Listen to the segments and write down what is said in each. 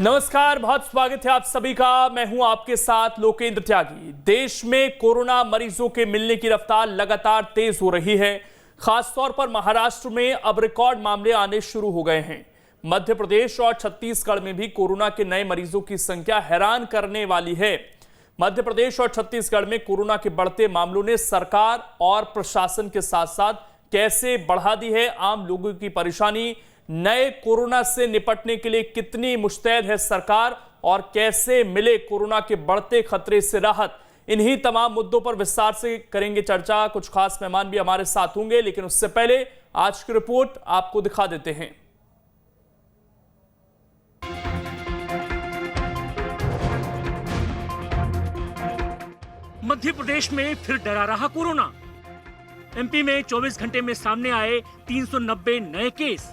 नमस्कार, बहुत स्वागत है आप सभी का। मैं हूं आपके साथ लोकेंद्र त्यागी। देश में कोरोना मरीजों के मिलने की रफ्तार लगातार तेज हो रही है। खासतौर पर महाराष्ट्र में अब रिकॉर्ड मामले आने शुरू हो गए हैं। मध्य प्रदेश और छत्तीसगढ़ में भी कोरोना के नए मरीजों की संख्या हैरान करने वाली है। मध्य प्रदेश और छत्तीसगढ़ में कोरोना के बढ़ते मामलों ने सरकार और प्रशासन के साथ साथ कैसे बढ़ा दी है आम लोगों की परेशानी। नए कोरोना से निपटने के लिए कितनी मुस्तैद है सरकार और कैसे मिले कोरोना के बढ़ते खतरे से राहत, इन्हीं तमाम मुद्दों पर विस्तार से करेंगे चर्चा। कुछ खास मेहमान भी हमारे साथ होंगे, लेकिन उससे पहले आज की रिपोर्ट आपको दिखा देते हैं। मध्य प्रदेश में फिर डरा रहा कोरोना। एमपी में 24 घंटे में सामने आए 390 नए केस।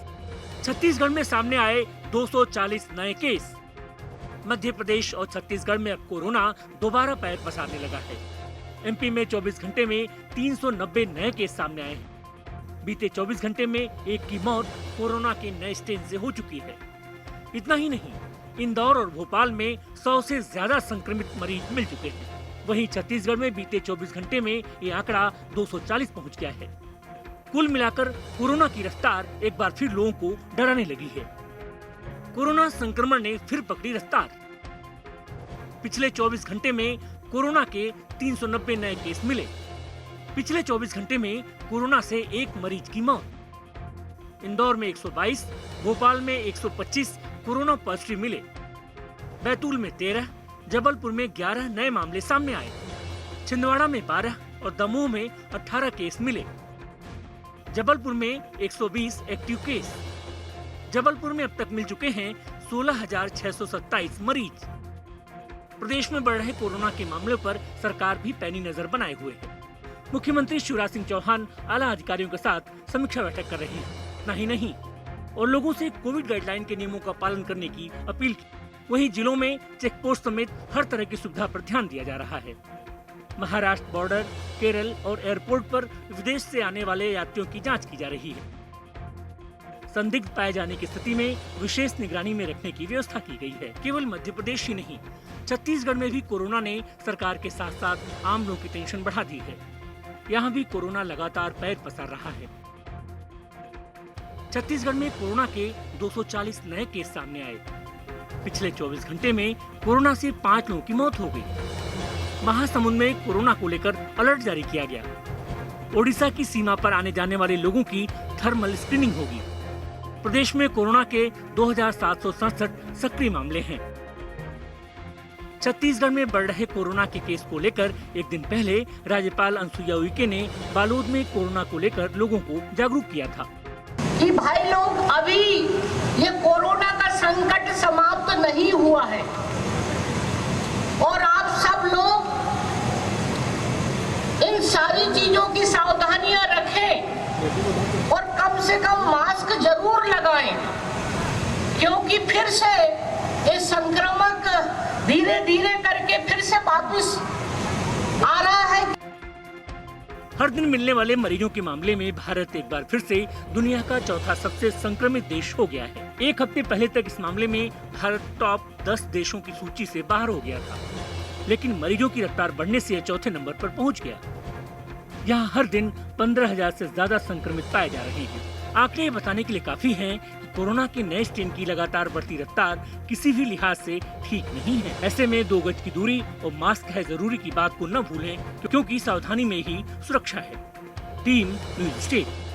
छत्तीसगढ़ में सामने आए 240 नए केस। मध्य प्रदेश और छत्तीसगढ़ में अब कोरोना दोबारा पैर पसारने लगा है। एमपी में 24 घंटे में 390 नए केस सामने आए हैं। बीते 24 घंटे में एक की मौत कोरोना के नए स्ट्रेन से हो चुकी है। इतना ही नहीं, इंदौर और भोपाल में 100 से ज्यादा संक्रमित मरीज मिल चुके हैं। वहीं छत्तीसगढ़ में बीते 24 घंटे में ये आंकड़ा 240 पहुंच गया है। कुल मिलाकर कोरोना की रफ्तार एक बार फिर लोगों को डराने लगी है। कोरोना संक्रमण ने फिर पकड़ी रफ्तार। पिछले 24 घंटे में कोरोना के 390 नए केस मिले। पिछले 24 घंटे में कोरोना से एक मरीज की मौत। इंदौर में 122, भोपाल में 125 कोरोना पॉजिटिव मिले। बैतूल में 13, जबलपुर में 11 नए मामले सामने आए। छिंदवाड़ा में 12 और दमोह में 18 केस मिले। जबलपुर में 120 एक्टिव केस। जबलपुर में अब तक मिल चुके हैं 16,627 मरीज। प्रदेश में बढ़ रहे कोरोना के मामलों पर सरकार भी पैनी नजर बनाए हुए है। मुख्यमंत्री शिवराज सिंह चौहान आला अधिकारियों के साथ समीक्षा बैठक कर रहे हैं। नहीं और लोगों से कोविड गाइडलाइन के नियमों का पालन करने की अपील की। वहीं जिलों में चेक पोस्ट समेत हर तरह की सुविधा पर ध्यान दिया जा रहा है। महाराष्ट्र बॉर्डर, केरल और एयरपोर्ट पर विदेश से आने वाले यात्रियों की जांच की जा रही है। संदिग्ध पाए जाने की स्थिति में विशेष निगरानी में रखने की व्यवस्था की गई है। केवल मध्य प्रदेश ही नहीं, छत्तीसगढ़ में भी कोरोना ने सरकार के साथ साथ आम लोगों की टेंशन बढ़ा दी है। यहाँ भी कोरोना लगातार पैर पसार रहा है। छत्तीसगढ़ में कोरोना के 240 नए केस सामने आए। पिछले 24 घंटे में कोरोना से 5 लोगों की मौत हो गई। महासमुंद में कोरोना को लेकर अलर्ट जारी किया गया। ओडिशा की सीमा पर आने जाने वाले लोगों की थर्मल स्क्रीनिंग होगी। प्रदेश में कोरोना के 2,767 सक्रिय मामले हैं। छत्तीसगढ़ में बढ़ रहे कोरोना के केस को लेकर एक दिन पहले राज्यपाल अनुसुईया उइके ने बालोद में कोरोना को लेकर लोगों को जागरूक किया था कि भाई लोग, अभी ये कोरोना का संकट समाप्त नहीं हुआ है और आप सब लोग इन सारी चीजों की सावधानियां रखें और कम से कम मास्क जरूर लगाएं, क्योंकि फिर से ये संक्रमण धीरे धीरे करके फिर से वापस आ रहा है। हर दिन मिलने वाले मरीजों के मामले में भारत एक बार फिर से दुनिया का चौथा सबसे संक्रमित देश हो गया है। एक हफ्ते पहले तक इस मामले में भारत टॉप 10 देशों की सूची से बाहर हो गया था, लेकिन मरीजों की रफ्तार बढ़ने से चौथे नंबर पर पहुंच गया। यहाँ हर दिन 15,000 से ज्यादा संक्रमित पाए जा रहे हैं। आंकड़े ये बताने के लिए काफी हैं कि कोरोना के नए स्ट्रेन की लगातार बढ़ती रफ्तार किसी भी लिहाज से ठीक नहीं है। ऐसे में 2 गज की दूरी और मास्क है जरूरी की बात को न भूलें, क्योंकि सावधानी में ही सुरक्षा है। Team news state.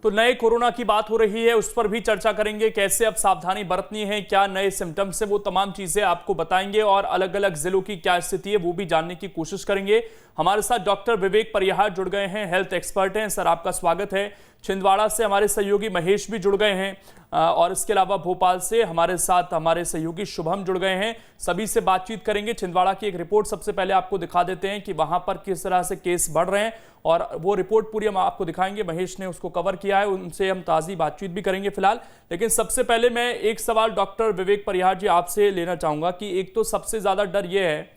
तो नए कोरोना की बात हो रही है, उस पर भी चर्चा करेंगे। कैसे अब सावधानी बरतनी है, क्या नए सिम्टम्स है, वो तमाम चीजें आपको बताएंगे और अलग अलग जिलों की क्या स्थिति है वो भी जानने की कोशिश करेंगे। हमारे साथ डॉक्टर विवेक परिहार जुड़ गए हैं, हेल्थ एक्सपर्ट हैं। सर, आपका स्वागत है। छिंदवाड़ा से हमारे सहयोगी महेश भी जुड़ गए हैं और इसके अलावा भोपाल से हमारे साथ हमारे सहयोगी शुभम जुड़ गए हैं। सभी से बातचीत करेंगे। छिंदवाड़ा की एक रिपोर्ट सबसे पहले आपको दिखा देते हैं कि वहां पर किस तरह से केस बढ़ रहे हैं और वो रिपोर्ट पूरी हम आपको दिखाएंगे। महेश ने उसको कवर किया है, उनसे हम ताज़ी बातचीत भी करेंगे फिलहाल। लेकिन सबसे पहले मैं एक सवाल डॉक्टर विवेक परिहार जी आपसे लेना चाहूंगा कि एक तो सबसे ज्यादा डर ये है,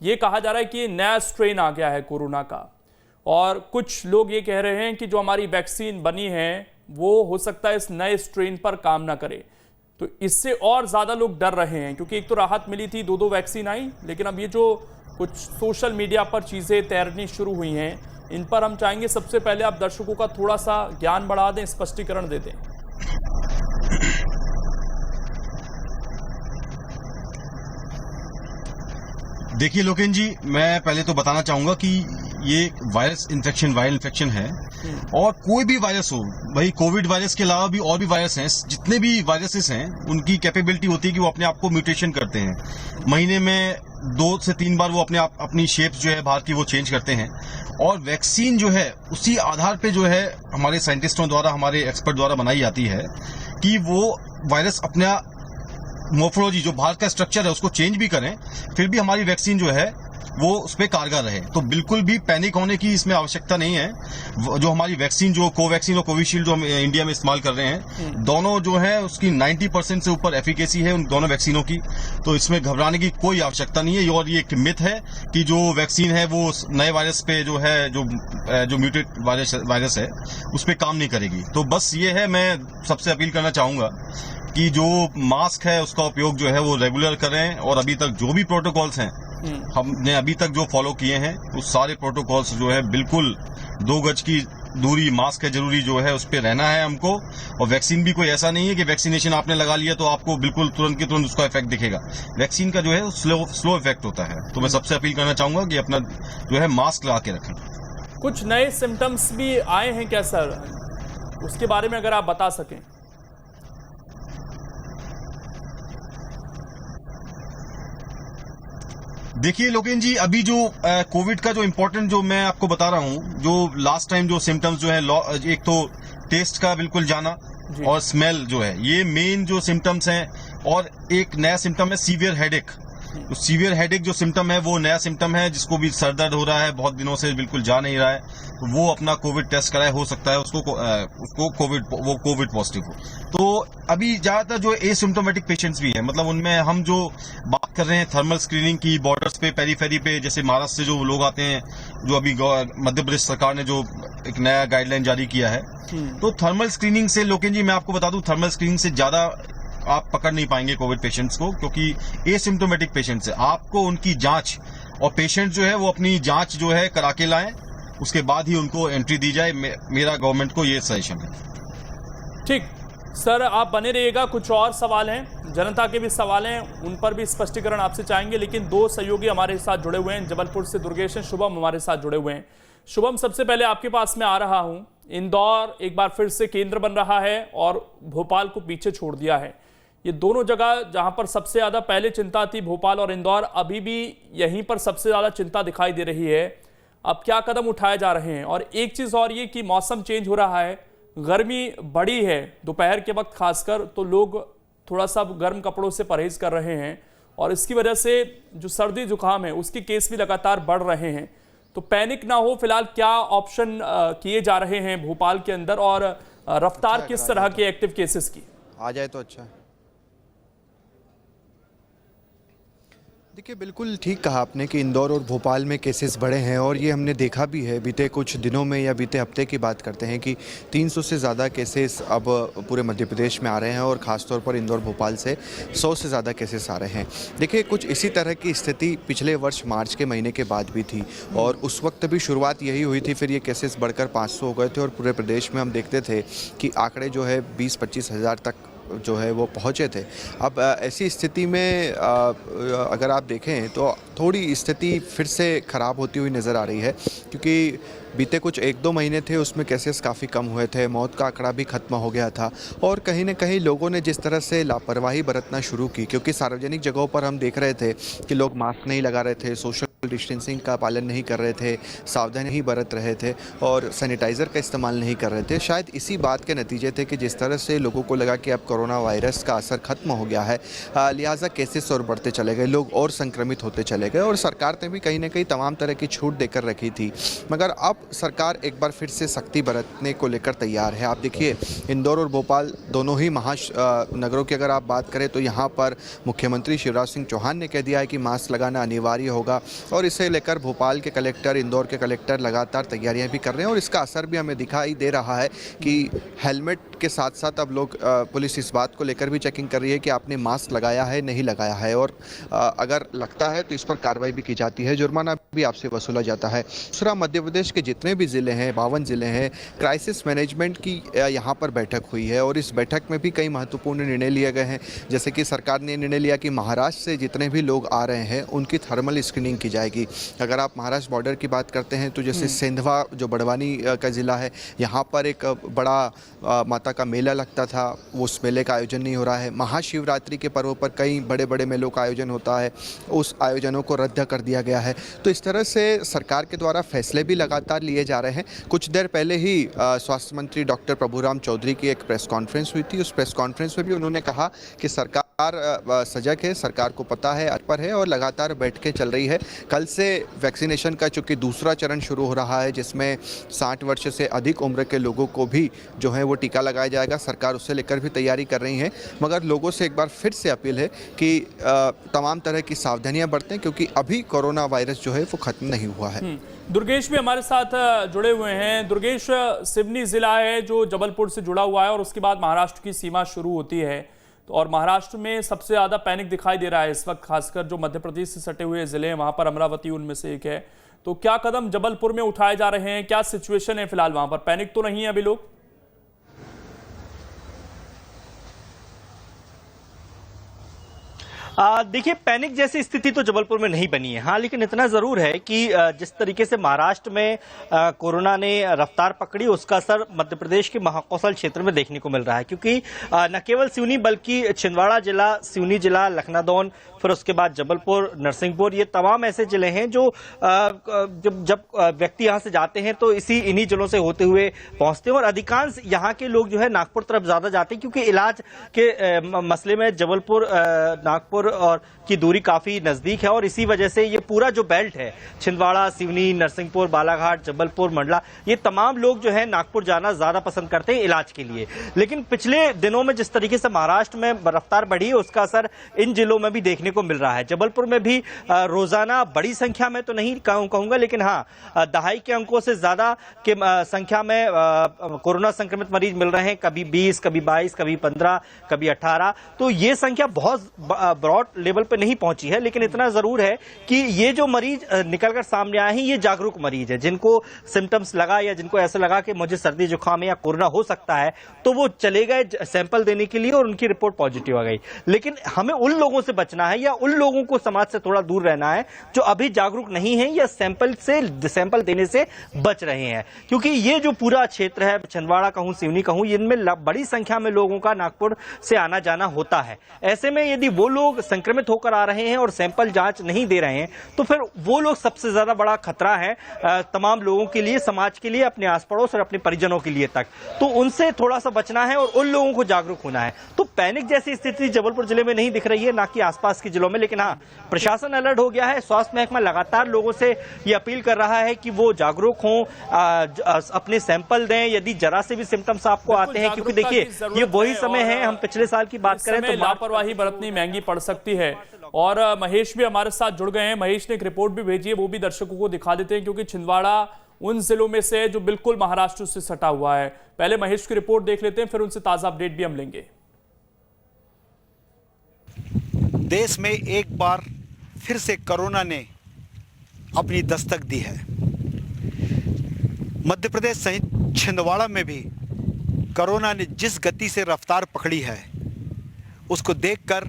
ये कहा जा रहा है कि नया स्ट्रेन आ गया है कोरोना का और कुछ लोग ये कह रहे हैं कि जो हमारी वैक्सीन बनी है वो हो सकता है इस नए स्ट्रेन पर काम ना करे। तो इससे और ज़्यादा लोग डर रहे हैं, क्योंकि एक तो राहत मिली थी, 2 वैक्सीन आई, लेकिन अब ये जो कुछ सोशल मीडिया पर चीज़ें तैरनी शुरू हुई हैं, इन पर हम चाहेंगे सबसे पहले आप दर्शकों का थोड़ा सा ज्ञान बढ़ा दें, स्पष्टीकरण दे दें। देखिए लोकेन जी, मैं पहले तो बताना चाहूंगा कि ये वायरल इन्फेक्शन है, और कोई भी वायरस हो, भाई कोविड वायरस के अलावा भी और भी वायरस हैं, जितने भी वायरसेस हैं उनकी कैपेबिलिटी होती है कि वो अपने आप को म्यूटेशन करते हैं। महीने में 2 से 3 बार वो अपनी शेप जो है बाहर की वो चेंज करते हैं, और वैक्सीन जो है उसी आधार पे जो है हमारे साइंटिस्टों द्वारा, हमारे एक्सपर्ट द्वारा बनाई जाती है कि वो वायरस अपना मोर्फोलॉजी जो बाहर का स्ट्रक्चर है उसको चेंज भी करें, फिर भी हमारी वैक्सीन जो है वो उस पर कारगर रहे। तो बिल्कुल भी पैनिक होने की इसमें आवश्यकता नहीं है। जो हमारी वैक्सीन, जो कोवैक्सीन और कोविशील्ड जो हम इंडिया में इस्तेमाल कर रहे हैं, दोनों जो है उसकी 90% से ऊपर एफिकेसी है उन दोनों वैक्सीनों की। तो इसमें घबराने की कोई आवश्यकता नहीं है। और ये एक मिथ है कि जो वैक्सीन है वो नए वायरस पे जो है, जो म्यूटेट वायरस है उस पर काम नहीं करेगी। तो बस ये है, मैं सबसे अपील करना चाहूंगा कि जो मास्क है उसका उपयोग जो है वो रेगुलर करें, और अभी तक जो भी प्रोटोकॉल्स हैं हमने अभी तक जो फॉलो किए हैं उस सारे प्रोटोकॉल्स जो है बिल्कुल 2 गज की दूरी, मास्क है जरूरी जो है उस पर रहना है हमको। और वैक्सीन भी कोई ऐसा नहीं है कि वैक्सीनेशन आपने लगा लिया तो आपको बिल्कुल तुरंत की तुरंत उसका इफेक्ट दिखेगा। वैक्सीन का जो है स्लो इफेक्ट होता है। तो मैं सबसे अपील करना चाहूंगा कि अपना जो है मास्क लगा के रखें। कुछ नए सिम्टम्स भी आए हैं क्या सर, उसके बारे में अगर आप बता सकें। देखिए लोकेन जी, अभी जो कोविड का जो इम्पोर्टेंट जो मैं आपको बता रहा हूँ, जो लास्ट टाइम जो सिम्टम्स जो है, एक तो टेस्ट का बिल्कुल जाना और स्मेल जो है, ये मेन जो सिम्टम्स हैं। और एक नया सिम्टम है सीवियर हेडेक। तो सीवियर हेडेक जो सिम्टम है वो नया सिम्टम है, जिसको भी सर दर्द हो रहा है, बहुत दिनों से बिल्कुल जा नहीं रहा है, तो वो अपना कोविड टेस्ट कराए, हो सकता है उसको कोविड पॉजिटिव हो। तो अभी ज्यादातर जो एसिम्टोमेटिक पेशेंट्स भी हैं, मतलब उनमें हम जो बात कर रहे हैं थर्मल स्क्रीनिंग की, बॉर्डर्स पे, पेरीफेरी पे, जैसे महाराष्ट्र से जो लोग आते हैं, जो अभी मध्य प्रदेश सरकार ने जो एक नया गाइडलाइन जारी किया है, तो थर्मल स्क्रीनिंग से लोकेन जी मैं आपको बता दूं, थर्मल स्क्रीनिंग से ज्यादा आप पकड़ नहीं पाएंगे कोविड पेशेंट्स को, क्योंकि एसिम्टोमेटिक पेशेंट्स है। आपको उनकी जांच, और पेशेंट जो है वो अपनी जांच जो है करा के लाएं, उसके बाद ही उनको एंट्री दी जाए। मेरा गवर्नमेंट को ये सजेशन है। ठीक सर, आप बने रहिएगा। कुछ और सवाल हैं, जनता के भी सवाल हैं, उन पर भी स्पष्टीकरण आपसे चाहेंगे, लेकिन 2 सहयोगी हमारे साथ जुड़े हुए हैं। जबलपुर से दुर्गेश हैं, शुभम हमारे साथ जुड़े हुए हैं। शुभम, सबसे पहले आपके पास में आ रहा हूं। इंदौर एक बार फिर से केंद्र बन रहा है और भोपाल को पीछे छोड़ दिया है। ये दोनों जगह जहां पर सबसे ज्यादा पहले चिंता थी, भोपाल और इंदौर, अभी भी यहीं पर सबसे ज्यादा चिंता दिखाई दे रही है। अब क्या कदम उठाए जा रहे हैं? और एक चीज और ये कि मौसम चेंज हो रहा है, गर्मी बड़ी है दोपहर के वक्त खासकर, तो लोग थोड़ा सा गर्म कपड़ों से परहेज कर रहे हैं, और इसकी वजह से जो सर्दी जुकाम है उसके केस भी लगातार बढ़ रहे हैं। तो पैनिक ना हो, फिलहाल क्या ऑप्शन किए जा रहे हैं भोपाल के अंदर, और रफ्तार किस तरह के एक्टिव केसेस की? आ जाए तो अच्छा है। देखिए, बिल्कुल ठीक कहा आपने कि इंदौर और भोपाल में केसेस बढ़े हैं, और ये हमने देखा भी है बीते कुछ दिनों में, या बीते हफ्ते की बात करते हैं कि 300 से ज़्यादा केसेस अब पूरे मध्य प्रदेश में आ रहे हैं, और ख़ासतौर पर इंदौर भोपाल से 100 से ज़्यादा केसेस आ रहे हैं। देखिए, कुछ इसी तरह की स्थिति पिछले वर्ष मार्च के महीने के बाद भी थी, और उस वक्त भी शुरुआत यही हुई थी, फिर ये केसेस बढ़कर 500 हो गए थे, और पूरे प्रदेश में हम देखते थे कि आंकड़े जो है 20-25 हज़ार तक जो है वो पहुँचे थे। अब ऐसी स्थिति में अगर आप देखें तो थोड़ी स्थिति फिर से ख़राब होती हुई नज़र आ रही है, क्योंकि बीते कुछ 1-2 महीने थे उसमें केसेस काफ़ी कम हुए थे, मौत का आंकड़ा भी ख़त्म हो गया था, और कहीं न कहीं लोगों ने जिस तरह से लापरवाही बरतना शुरू की, क्योंकि सार्वजनिक जगहों पर हम देख रहे थे कि लोग मास्क नहीं लगा रहे थे, सोशल डिस्टेंसिंग का पालन नहीं कर रहे थे, सावधानी नहीं बरत रहे थे, और सैनिटाइज़र का इस्तेमाल नहीं कर रहे थे। शायद इसी बात के नतीजे थे कि जिस तरह से लोगों को लगा कि अब कोरोना वायरस का असर ख़त्म हो गया है, लिहाजा केसेस और बढ़ते चले गए, लोग और संक्रमित होते चले गए, और सरकार ने भी कहीं ना कहीं तमाम तरह की छूट देकर रखी थी। मगर अब सरकार एक बार फिर से सख्ती बरतने को लेकर तैयार है। आप देखिए, इंदौर और भोपाल दोनों ही महानगरों की अगर आप बात करें तो यहाँ पर मुख्यमंत्री शिवराज सिंह चौहान ने कह दिया है कि मास्क लगाना अनिवार्य होगा, और इसे लेकर भोपाल के कलेक्टर, इंदौर के कलेक्टर लगातार तैयारियां भी कर रहे हैं और इसका असर भी हमें दिखाई दे रहा है कि हेलमेट के साथ साथ अब लोग पुलिस इस बात को लेकर भी चेकिंग कर रही है कि आपने मास्क लगाया है नहीं लगाया है, और अगर लगता है तो इस पर कार्रवाई भी की जाती है, जुर्माना भी आपसे वसूला जाता है। दूसरा, मध्य प्रदेश के जितने भी ज़िले हैं, 52 ज़िले हैं, क्राइसिस मैनेजमेंट की यहाँ पर बैठक हुई है और इस बैठक में भी कई महत्वपूर्ण निर्णय लिए गए हैं। जैसे कि सरकार ने निर्णय लिया कि महाराष्ट्र से जितने भी लोग आ रहे हैं उनकी थर्मल स्क्रीनिंग की जाएगी। अगर आप महाराष्ट्र बॉर्डर की बात करते हैं तो जैसे सेंधवा जो बड़वानी का ज़िला है, यहाँ पर एक बड़ा माता का मेला लगता था, उस मेले का आयोजन नहीं हो रहा है। महाशिवरात्रि के पर्व पर कई बड़े बड़े मेलों का आयोजन होता है, उस आयोजनों को रद्द कर दिया गया है। तो इस तरह से सरकार के द्वारा फैसले भी लगातार लिए जा रहे हैं। कुछ देर पहले ही स्वास्थ्य मंत्री डॉक्टर प्रभुराम चौधरी की एक प्रेस कॉन्फ्रेंस हुई थी। उस प्रेस कॉन्फ्रेंस में भी उन्होंने कहा कि सरकार सजग है, सरकार को पता है, अटपर है और लगातार बैठ के चल रही है। कल से वैक्सीनेशन का चूँकि दूसरा चरण शुरू हो रहा है, जिसमें 60 वर्ष से अधिक उम्र के लोगों को भी जो है वो टीका लगाया जाएगा। सरकार उससे लेकर भी तैयारी कर रही है, मगर लोगों से एक बार फिर से अपील है कि तमाम तरह की सावधानियां बरतें, क्योंकि अभी कोरोना वायरस जो है वो खत्म नहीं हुआ है। दुर्गेश भी हमारे साथ जुड़े हुए हैं। दुर्गेश, सिवनी जिला है जो जबलपुर से जुड़ा हुआ है और उसके बाद महाराष्ट्र की सीमा शुरू होती है, तो और महाराष्ट्र में सबसे ज्यादा पैनिक दिखाई दे रहा है इस वक्त, खासकर जो मध्य प्रदेश से सटे हुए जिले हैं वहां पर अमरावती उनमें से एक है। तो क्या कदम जबलपुर में उठाए जा रहे हैं, क्या सिचुएशन है फिलहाल वहां पर? पैनिक तो नहीं है अभी लोग? देखिए, पैनिक जैसी स्थिति तो जबलपुर में नहीं बनी है। हाँ, लेकिन इतना जरूर है कि जिस तरीके से महाराष्ट्र में कोरोना ने रफ्तार पकड़ी, उसका असर मध्य प्रदेश के महाकौशल क्षेत्र में देखने को मिल रहा है, क्योंकि न केवल सिवनी बल्कि छिंदवाड़ा जिला, सिवनी जिला, लखनादौन, फिर उसके बाद जबलपुर, नरसिंहपुर, ये तमाम ऐसे जिले हैं जो जब व्यक्ति यहाँ से जाते हैं तो इन्हीं जिलों से होते हुए पहुंचते हैं और अधिकांश यहाँ के लोग जो है नागपुर तरफ ज्यादा जाते हैं, क्योंकि इलाज के मसले में जबलपुर नागपुर और की दूरी काफी नजदीक है और इसी वजह से ये पूरा जो बेल्ट है, छिंदवाड़ा, सिवनी, नरसिंहपुर, बालाघाट, जबलपुर, मंडला, ये तमाम लोग जो है नागपुर जाना ज्यादा पसंद करते हैं इलाज के लिए। लेकिन पिछले दिनों में जिस तरीके से महाराष्ट्र में रफ्तार बढ़ी है, उसका असर इन जिलों में भी देखने को मिल रहा है। जबलपुर में भी रोजाना बड़ी संख्या में तो नहीं कहूंगा, लेकिन हाँ, दहाई के अंकों से ज्यादा के संख्या में कोरोना संक्रमित मरीज मिल रहे हैं। कभी 20, कभी 22, कभी 15, कभी 18। तो ये संख्या बहुत ब्रॉड लेवल पे नहीं पहुंची है, लेकिन इतना जरूर है कि ये जो मरीज निकलकर सामने आए हैं, ये जागरूक मरीज है, जिनको सिम्टम्स लगा या जिनको ऐसा लगा कि मुझे सर्दी जुकाम या कोरोना हो सकता है, तो वो चले गए सैंपल देने के लिए और उनकी रिपोर्ट पॉजिटिव आ गई। लेकिन हमें उन लोगों से बचना है या उन लोगों को समाज से थोड़ा दूर रहना है जो अभी जागरूक नहीं है या सैंपल देने से बच रहे हैं, क्योंकि ये जो पूरा क्षेत्र है, छिंदवाड़ा कहूं, सिवनी कहूं, इनमें बड़ी संख्या में लोगों का नागपुर से आना जाना होता है। ऐसे में यदि वो लोग संक्रमित होकर आ रहे हैं और सैंपल जांच नहीं दे रहे हैं, तो फिर वो लोग सबसे ज्यादा बड़ा खतरा है तमाम लोगों के लिए, समाज के लिए, अपने आस पड़ोस और अपने परिजनों के लिए तक। तो उनसे थोड़ा सा बचना है और उन लोगों को जागरूक होना है। तो पैनिक जैसी स्थिति जबलपुर जिले में नहीं दिख रही है, ना कि आसपास के जिलों में, लेकिन हाँ, प्रशासन अलर्ट हो गया है। स्वास्थ्य महकमा लगातार लोगों से ये अपील कर रहा है कि वो जागरूक हों, अपने सैंपल दें यदि जरा से भी सिम्टम्स आपको आते हैं, क्योंकि देखिए ये वही समय है, हम पिछले साल की बात करें तो लापरवाही बरतनी महंगी पड़ सकती है। और महेश भी हमारे साथ जुड़ गए हैं। महेश ने एक रिपोर्ट भी भेजी है, वो भी दर्शकों को दिखा देते हैं, क्योंकि छिंदवाड़ा उन जिलों में से जो बिल्कुल महाराष्ट्र से सटा हुआ है। पहले महेश की रिपोर्ट देख लेते हैं, फिर उनसे ताजा अपडेट भी हम लेंगे। देश में एक बार फिर से कोरोना ने अपनी दस्तक दी है। मध्य प्रदेश सहित छिंदवाड़ा में भी कोरोना ने जिस गति से रफ्तार पकड़ी है, उसको देखकर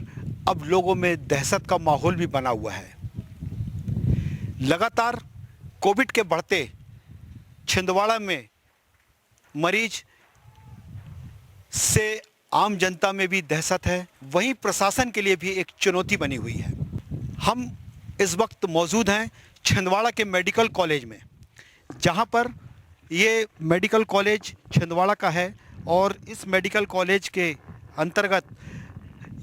अब लोगों में दहशत का माहौल भी बना हुआ है। लगातार कोविड के बढ़ते छिंदवाड़ा में मरीज से आम जनता में भी दहशत है, वहीं प्रशासन के लिए भी एक चुनौती बनी हुई है। हम इस वक्त मौजूद हैं छिंदवाड़ा के मेडिकल कॉलेज में, जहां पर ये मेडिकल कॉलेज छिंदवाड़ा का है और इस मेडिकल कॉलेज के अंतर्गत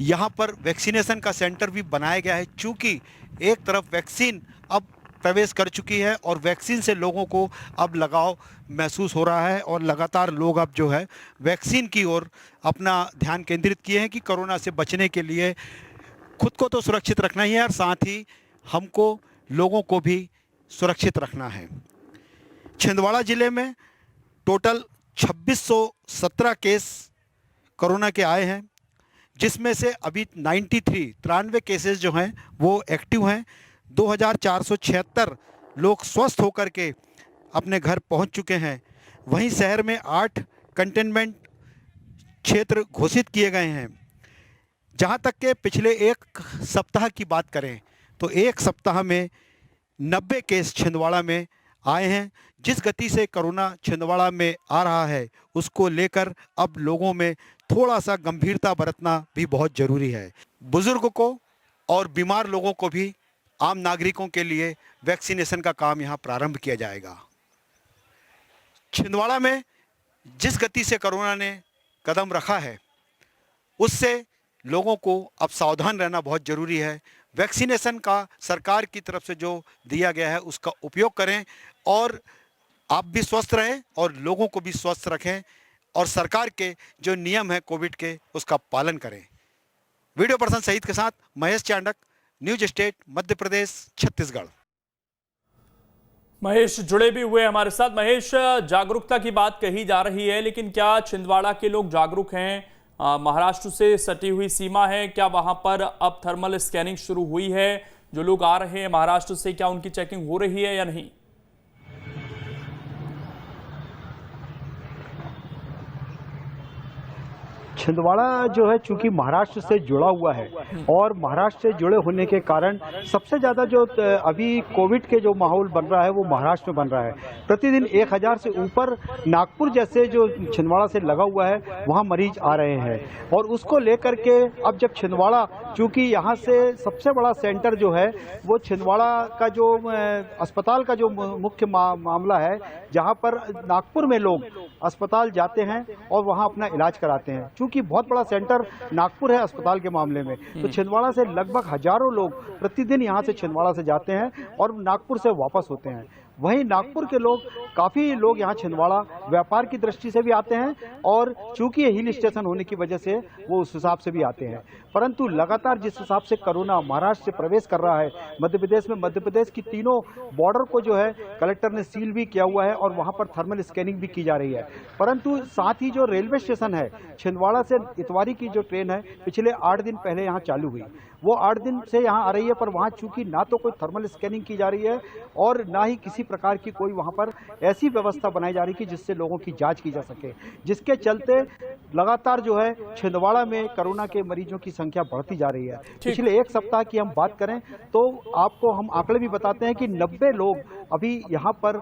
यहाँ पर वैक्सीनेशन का सेंटर भी बनाया गया है। चूँकि एक तरफ वैक्सीन अब प्रवेश कर चुकी है और वैक्सीन से लोगों को अब लगाव महसूस हो रहा है और लगातार लोग अब जो है वैक्सीन की ओर अपना ध्यान केंद्रित किए हैं कि कोरोना से बचने के लिए खुद को तो सुरक्षित रखना ही है और साथ ही हमको लोगों को भी सुरक्षित रखना है। छिंदवाड़ा जिले में टोटल 2617 केस कोरोना के आए हैं, जिसमें से अभी 93 केसेस जो हैं वो एक्टिव हैं। 2476 लोग स्वस्थ होकर के अपने घर पहुंच चुके हैं। वहीं शहर में 8 कंटेनमेंट क्षेत्र घोषित किए गए हैं। जहां तक के पिछले एक सप्ताह की बात करें तो एक सप्ताह में 90 केस छिंदवाड़ा में आए हैं। जिस गति से कोरोना छिंदवाड़ा में आ रहा है उसको लेकर अब लोगों में थोड़ा सा गंभीरता बरतना भी बहुत ज़रूरी है। बुजुर्ग को और बीमार लोगों को भी, आम नागरिकों के लिए वैक्सीनेशन का काम यहाँ प्रारंभ किया जाएगा। छिंदवाड़ा में जिस गति से कोरोना ने कदम रखा है उससे लोगों को अब सावधान रहना बहुत ज़रूरी है। वैक्सीनेशन का सरकार की तरफ से जो दिया गया है उसका उपयोग करें और आप भी स्वस्थ रहें और लोगों को भी स्वस्थ रखें और सरकार के जो नियम है कोविड के उसका पालन करें। वीडियो पर्सन सईद के साथ महेश चांडक, न्यूज स्टेट, मध्य प्रदेश, छत्तीसगढ़। महेश जुड़े भी हुए हमारे साथ। महेश, जागरूकता की बात कही जा रही है, लेकिन क्या छिंदवाड़ा के लोग जागरूक हैं? महाराष्ट्र से सटी हुई सीमा है, क्या वहां पर अब थर्मल स्कैनिंग शुरू हुई है? जो लोग आ रहे हैं महाराष्ट्र से, क्या उनकी चेकिंग हो रही है या नहीं? छिंदवाड़ा जो है चूंकि महाराष्ट्र से जुड़ा हुआ है और महाराष्ट्र से जुड़े होने के कारण सबसे ज़्यादा जो अभी कोविड के जो माहौल बन रहा है वो महाराष्ट्र में बन रहा है। प्रतिदिन 1000 से ऊपर नागपुर जैसे जो छिंदवाड़ा से लगा हुआ है वहाँ मरीज आ रहे हैं और उसको लेकर के अब जब छिंदवाड़ा, चूंकि यहाँ से सबसे बड़ा सेंटर जो है वो छिंदवाड़ा का जो अस्पताल का जो मुख्य मामला है, जहाँ पर नागपुर में लोग अस्पताल जाते हैं और वहाँ अपना इलाज कराते हैं। चूंकि बहुत बड़ा सेंटर नागपुर है अस्पताल के मामले में, तो छिंदवाड़ा से लगभग हजारों लोग प्रतिदिन यहाँ से छिंदवाड़ा से जाते हैं और नागपुर से वापस होते हैं। वहीं नागपुर के लोग, काफ़ी लोग यहाँ छिंदवाड़ा व्यापार की दृष्टि से भी आते हैं और चूंकि ये हिल स्टेशन होने की वजह से वो उस हिसाब से भी आते हैं। परंतु लगातार जिस हिसाब से कोरोना महाराष्ट्र से प्रवेश कर रहा है मध्य प्रदेश की तीनों बॉर्डर को जो है कलेक्टर ने सील भी किया हुआ है और वहाँ पर थर्मल स्कैनिंग भी की जा रही है। परंतु साथ ही जो रेलवे स्टेशन है, छिंदवाड़ा से इतवारी की जो ट्रेन है पिछले 8 दिन पहले यहाँ चालू हुई, वो 8 दिन से यहाँ आ रही है, पर वहाँ चूंकि ना तो कोई थर्मल स्कैनिंग की जा रही है और ना ही किसी प्रकार की कोई वहाँ पर ऐसी व्यवस्था बनाई जा रही है जिससे लोगों की जांच की जा सके, जिसके चलते लगातार जो है छिंदवाड़ा में कोरोना के मरीजों की संख्या बढ़ती जा रही है। पिछले एक सप्ताह की हम बात करें तो आपको हम आंकड़े भी बताते हैं कि 90 लोग अभी यहाँ पर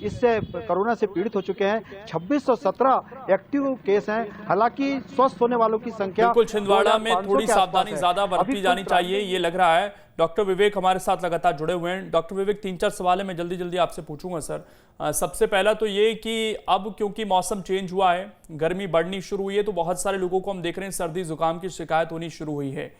इससे कोरोना से पीड़ित हो चुके हैं। 2617 एक्टिव केस हैं। हालांकि स्वस्थ होने वालों की संख्या बिल्कुल छिंदवाड़ा में थोड़ी सावधानी ज्यादा बरती जानी चाहिए, ये लग रहा है। डॉक्टर विवेक हमारे साथ लगातार जुड़े हुए हैं। डॉक्टर विवेक, 3-4 सवाल है, मैं जल्दी जल्दी आपसे पूछूंगा सर। सबसे पहला तो ये कि अब क्योंकि मौसम चेंज हुआ है, गर्मी बढ़नी शुरू हुई है, तो बहुत सारे लोगों को हम देख रहे हैं सर्दी जुकाम की शिकायत होनी शुरू हुई है,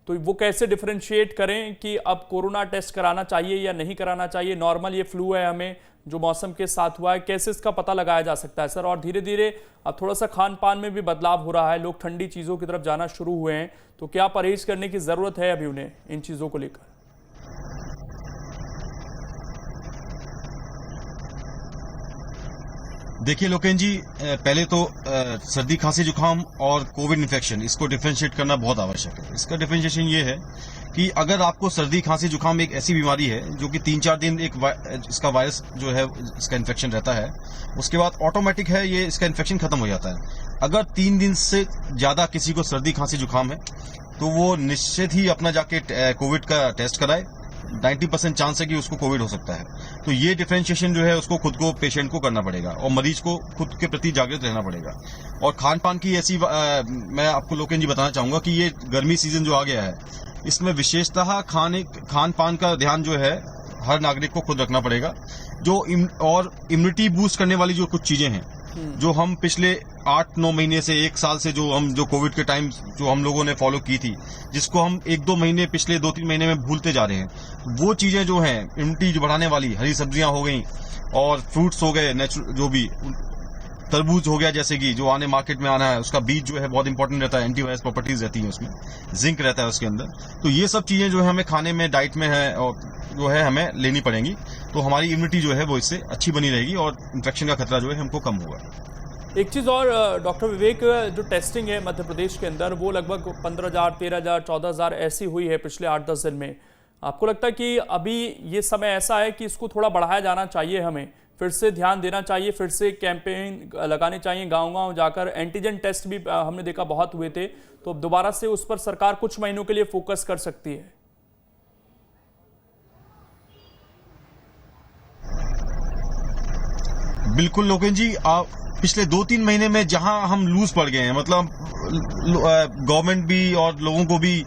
तो वो कैसे डिफरेंशिएट करें कि अब कोरोना टेस्ट कराना चाहिए या नहीं कराना चाहिए? नॉर्मल ये फ्लू है हमें जो मौसम के साथ हुआ है, कैसे इसका पता लगाया जा सकता है सर? और धीरे धीरे अब थोड़ा सा खान पान में भी बदलाव हो रहा है, लोग ठंडी चीज़ों की तरफ जाना शुरू हुए हैं, तो क्या परहेज करने की ज़रूरत है अभी उन्हें इन चीज़ों को लेकर? देखिए लोकेन जी, पहले तो सर्दी खांसी जुकाम और कोविड इन्फेक्शन, इसको डिफरेंशिएट करना बहुत आवश्यक है। इसका डिफरेंशिएशन ये है कि अगर आपको सर्दी खांसी जुकाम एक ऐसी बीमारी है जो कि 3-4 दिन इसका वायरस जो है इसका इन्फेक्शन रहता है, उसके बाद ऑटोमेटिक है ये इसका इन्फेक्शन खत्म हो जाता है। अगर 3 दिन से ज्यादा किसी को सर्दी खांसी जुकाम है तो वो निश्चित ही अपना जाके कोविड का टेस्ट कराए। 90% चांस है कि उसको कोविड हो सकता है। तो ये डिफरेंशिएशन जो है उसको खुद को, पेशेंट को करना पड़ेगा और मरीज को खुद के प्रति जागृत रहना पड़ेगा। और खान पान की ऐसी मैं आपको लोकेन जी बताना चाहूंगा कि ये गर्मी सीजन जो आ गया है, इसमें विशेषतः खान पान का ध्यान जो है हर नागरिक को खुद रखना पड़ेगा। और इम्यूनिटी बूस्ट करने वाली जो कुछ चीजें हैं जो हम पिछले 8-9 महीने से 1 साल से जो कोविड के टाइम जो हम लोगों ने फॉलो की थी, जिसको हम 1-2 महीने, पिछले 2-3 महीने में भूलते जा रहे हैं, वो चीजें जो हैं इम्यूनिटी जो बढ़ाने वाली, हरी सब्जियां हो गई और फ्रूट्स हो गए, नेचुरल जो भी, तरबूज हो गया जैसे कि जो आने मार्केट में आना है, उसका बीज जो है बहुत इंपॉर्टेंट रहता है, एंटीवायरस प्रॉपर्टीज रहती है उसमें, जिंक रहता है उसके अंदर। तो ये सब चीजें जो है हमें खाने में, डाइट में है और जो है हमें लेनी पड़ेंगी, तो हमारी इम्यूनिटी जो है वो इससे अच्छी बनी रहेगी और इन्फेक्शन का खतरा जो है हमको कम होगा। एक चीज़ और डॉक्टर विवेक, जो टेस्टिंग है मध्य प्रदेश के अंदर वो लगभग 15,000, 13,000, 14,000 ऐसी हुई है पिछले 8-10 दिन में। आपको लगता है कि अभी ये समय ऐसा है कि इसको थोड़ा बढ़ाया जाना चाहिए, हमें फिर से ध्यान देना चाहिए, फिर से कैंपेन लगाने चाहिए, गांव-गांव जाकर एंटीजन टेस्ट भी हमने देखा बहुत हुए थे, तो अब दोबारा से उस पर सरकार कुछ महीनों के लिए फोकस कर सकती है? बिल्कुल लोकेन जी, पिछले 2-3 महीने में जहां हम लूज पड़ गए हैं, मतलब गवर्नमेंट भी और लोगों को भी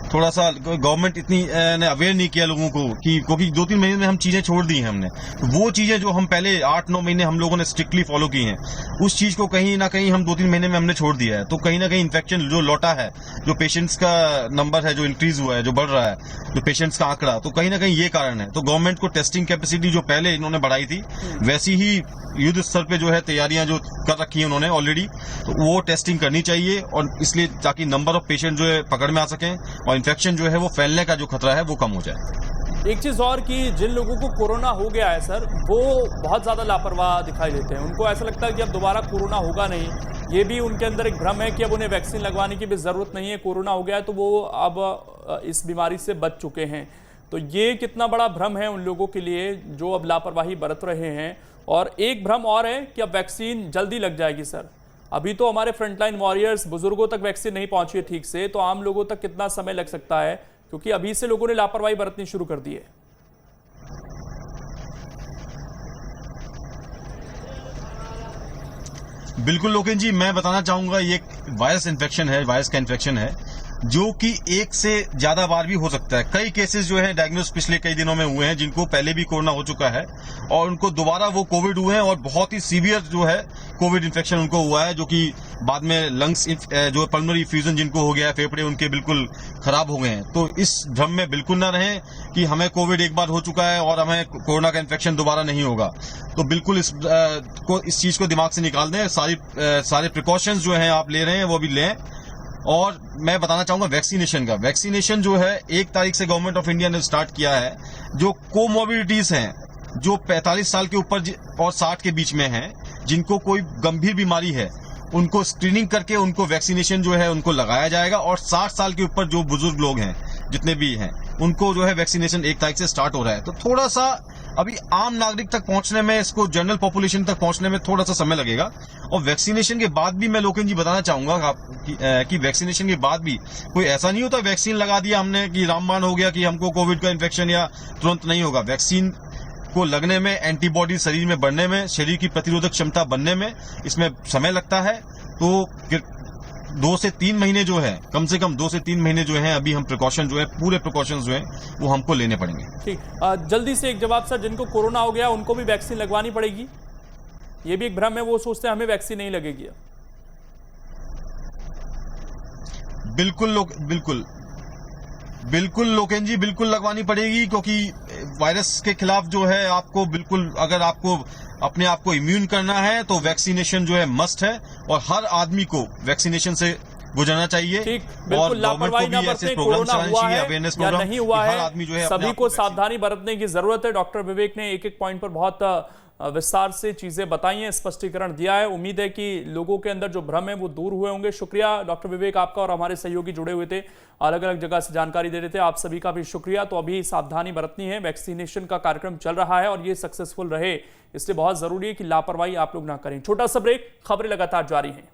थोड़ा सा, गवर्नमेंट इतनी ने अवेयर नहीं किया लोगों को कि, क्योंकि 2-3 महीने में हम चीजें छोड़ दी हैं हमने, तो वो चीजें जो हम पहले 8-9 महीने हम लोगों ने स्ट्रिक्टली फॉलो की हैं, उस चीज को कहीं ना कहीं हम 2-3 महीने में हमने छोड़ दिया है। तो कहीं ना कहीं इन्फेक्शन जो लौटा है, जो पेशेंट्स का नंबर है जो इंक्रीज हुआ है, जो बढ़ रहा है, जो पेशेंट्स का आंकड़ा, तो कहीं ना कहीं ये कारण है। तो गवर्नमेंट को टेस्टिंग कैपेसिटी जो पहले इन्होंने बढ़ाई थी, वैसी ही युद्ध स्तर पे जो है तैयारियां जो कर रखी है उन्होंने ऑलरेडी, तो वो टेस्टिंग करनी चाहिए, और इसलिए ताकि नंबर ऑफ पेशेंट जो है पकड़ में आ सकें और इन्फेक्शन जो है वो फैलने का जो खतरा है वो कम हो जाए। एक चीज़ और कि जिन लोगों को कोरोना हो गया है सर, वो बहुत ज़्यादा लापरवाह दिखाई देते हैं, उनको ऐसा लगता है कि अब दोबारा कोरोना होगा नहीं। ये भी उनके अंदर एक भ्रम है कि अब उन्हें वैक्सीन लगवाने की भी ज़रूरत नहीं है, कोरोना हो गया है तो वो अब इस बीमारी से बच चुके हैं। तो ये कितना बड़ा भ्रम है उन लोगों के लिए जो अब लापरवाही बरत रहे हैं। और एक भ्रम और है कि अब वैक्सीन जल्दी लग जाएगी सर, अभी तो हमारे फ्रंटलाइन वॉरियर्स, बुजुर्गों तक वैक्सीन नहीं पहुंची है ठीक से, तो आम लोगों तक कितना समय लग सकता है, क्योंकि अभी से लोगों ने लापरवाही बरतनी शुरू कर दी है। बिल्कुल लोकेन जी, मैं बताना चाहूंगा ये वायरस इन्फेक्शन है, वायरस का इन्फेक्शन है जो कि एक से ज्यादा बार भी हो सकता है। कई केसेस जो है डायग्नोस पिछले कई दिनों में हुए हैं जिनको पहले भी कोरोना हो चुका है और उनको दोबारा वो कोविड हुए हैं और बहुत ही सीवियर जो है कोविड इन्फेक्शन उनको हुआ है, जो कि बाद में लंग्स जो पल्मोनरी इफ्यूजन जिनको हो गया है, फेफड़े उनके बिल्कुल खराब हो गए हैं। तो इस भ्रम में बिल्कुल ना रहें कि हमें कोविड एक बार हो चुका है और हमें कोरोना का इन्फेक्शन दोबारा नहीं होगा। तो बिल्कुल इस चीज को दिमाग से निकाल दें। सारे प्रिकॉशंस जो हैं आप ले रहे हैं वो भी लें। और मैं बताना चाहूंगा वैक्सीनेशन जो है 1 तारीख से गवर्नमेंट ऑफ इंडिया ने स्टार्ट किया है। जो कोमोबिडिटीज हैं, जो 45 साल के ऊपर और 60 के बीच में हैं, जिनको कोई गंभीर बीमारी है, उनको स्क्रीनिंग करके उनको वैक्सीनेशन जो है उनको लगाया जाएगा। और 60 साल के ऊपर जो बुजुर्ग लोग हैं, जितने भी हैं, उनको जो है वैक्सीनेशन 1 तारीख से स्टार्ट हो रहा है। तो थोड़ा सा अभी आम नागरिक तक पहुंचने में, इसको जनरल पॉपुलेशन तक पहुंचने में थोड़ा सा समय लगेगा। और वैक्सीनेशन के बाद भी मैं लोकेन जी बताना चाहूंगा कि वैक्सीनेशन के बाद भी कोई ऐसा नहीं होता वैक्सीन लगा दिया हमने कि रामबाण हो गया कि हमको कोविड का इन्फेक्शन या तुरंत नहीं होगा। वैक्सीन को लगने में, एंटीबॉडी शरीर में बढ़ने में, शरीर की प्रतिरोधक क्षमता बनने में इसमें समय लगता है। तो 2 से 3 महीने जो है, कम से कम 2 से 3 महीने जो है, अभी हम प्रिकॉशन जो है, पूरे प्रिकॉशंस जो है वो हमको लेने पड़ेंगे। ठीक, जल्दी से एक जवाब सर, जिनको कोरोना हो गया उनको भी वैक्सीन लगवानी पड़ेगी? ये भी एक भ्रम है, वो सोचते हैं हमें वैक्सीन नहीं लगेगी। बिल्कुल लोकेन जी, बिल्कुल लगवानी पड़ेगी, क्योंकि वायरस के खिलाफ जो है आपको बिल्कुल, अगर आपको अपने आप को इम्यून करना है तो वैक्सीनेशन जो है मस्ट है और हर आदमी को वैक्सीनेशन से गुजरना चाहिए। ठीक, बिल्कुल लापरवाही ना बरतें, कोरोना हुआ है या नहीं हुआ है, सभी को सावधानी बरतने की जरूरत है। डॉक्टर विवेक ने एक एक पॉइंट पर बहुत विस्तार से चीजें बताई हैं, स्पष्टीकरण दिया है। उम्मीद है कि लोगों के अंदर जो भ्रम है वो दूर हुए होंगे। शुक्रिया डॉक्टर विवेक आपका, और हमारे सहयोगी जुड़े हुए थे, अलग अलग जगह से जानकारी दे रहे थे, आप सभी का भी शुक्रिया। तो अभी सावधानी बरतनी है, वैक्सीनेशन का कार्यक्रम चल रहा है और ये सक्सेसफुल रहे, इसलिए बहुत जरूरी है कि लापरवाही आप लोग ना करें। छोटा सा ब्रेक, खबरें लगातार जारी हैं।